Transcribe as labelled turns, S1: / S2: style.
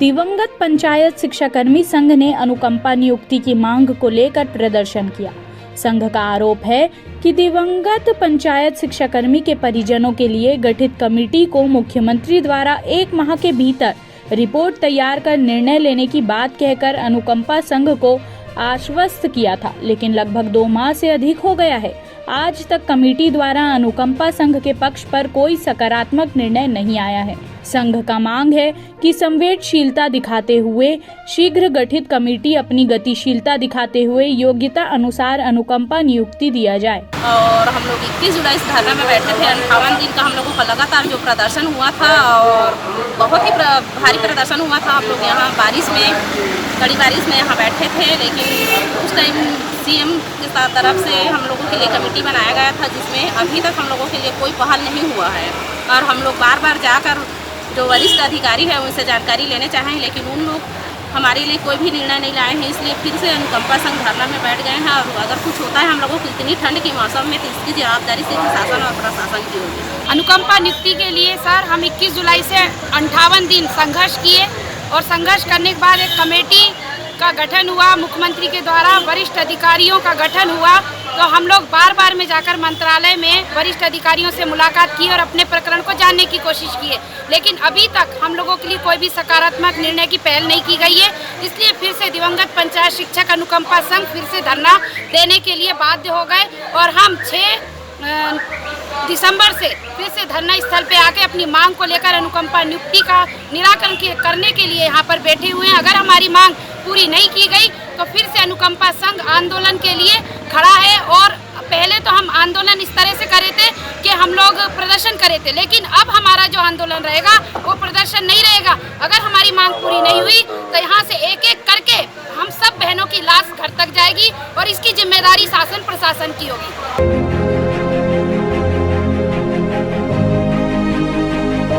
S1: दिवंगत पंचायत शिक्षाकर्मी संघ ने अनुकंपा नियुक्ति की मांग को लेकर प्रदर्शन किया। संघ का आरोप है कि दिवंगत पंचायत शिक्षाकर्मी के परिजनों के लिए गठित कमेटी को मुख्यमंत्री द्वारा 1 माह के भीतर रिपोर्ट तैयार कर निर्णय लेने की बात कहकर अनुकंपा संघ को आश्वस्त किया था, लेकिन लगभग 2 माह से अधिक हो गया है। आज तक कमेटी द्वारा अनुकंपा संघ के पक्ष पर कोई सकारात्मक निर्णय नहीं आया है। संघ का मांग है कि संवेदनशीलता दिखाते हुए शीघ्र गठित कमेटी अपनी गतिशीलता दिखाते हुए योग्यता अनुसार अनुकंपा नियुक्ति दिया जाए।
S2: और हम लोग 21 जुलाई से धरना में बैठे थे। 58 दिन का हम लोगों का लगातार जो प्रदर्शन हुआ था और बहुत ही भारी प्रदर्शन हुआ था। हम लोग यहाँ बारिश में, कड़ी बारिश में यहाँ बैठे थे, लेकिन उस टाइम सीएम के तरफ से हम लोगों के लिए कमेटी बनाया गया था, जिसमें अभी तक हम लोगों के लिए कोई पहल नहीं हुआ है। और हम लोग बार बार जाकर जो वरिष्ठ अधिकारी है उनसे जानकारी लेने चाहें, लेकिन उन लोग हमारे लिए कोई भी निर्णय नहीं लाए हैं। इसलिए फिर से अनुकंपा संघ धरना में बैठ गए हैं। और अगर कुछ होता है हम लोगों को इतनी ठंड के मौसम में, तो इसकी जवाबदारी सिर्फ शासन और प्रशासन की होगी।
S3: अनुकंपा नियुक्ति के लिए सर हम 21 जुलाई से 58 दिन संघर्ष किए और संघर्ष करने के बाद एक कमेटी का गठन हुआ, मुख्यमंत्री के द्वारा वरिष्ठ अधिकारियों का गठन हुआ। तो हम लोग बार बार में जाकर मंत्रालय में वरिष्ठ अधिकारियों से मुलाकात की और अपने प्रकरण को जानने की कोशिश की है, लेकिन अभी तक हम लोगों के लिए कोई भी सकारात्मक निर्णय की पहल नहीं की गई है। इसलिए फिर से दिवंगत पंचायत शिक्षक अनुकंपा संघ फिर से धरना देने के लिए बाध्य हो गए और हम 6 दिसंबर से फिर से धरना स्थल पे आके अपनी मांग को लेकर अनुकंपा नियुक्ति का निराकरण करने के लिए यहाँ पर बैठे हुए हैं। अगर हमारी मांग पूरी नहीं की गई तो फिर से अनुकंपा संघ आंदोलन के लिए खड़ा है। और पहले तो हम आंदोलन इस तरह से करे थे कि हम लोग प्रदर्शन करे थे, लेकिन अब हमारा जो आंदोलन रहेगा वो प्रदर्शन नहीं रहेगा। अगर हमारी मांग पूरी नहीं हुई तो यहाँ से एक एक करके हम सब बहनों की लाश घर तक जाएगी और इसकी जिम्मेदारी शासन प्रशासन की होगी।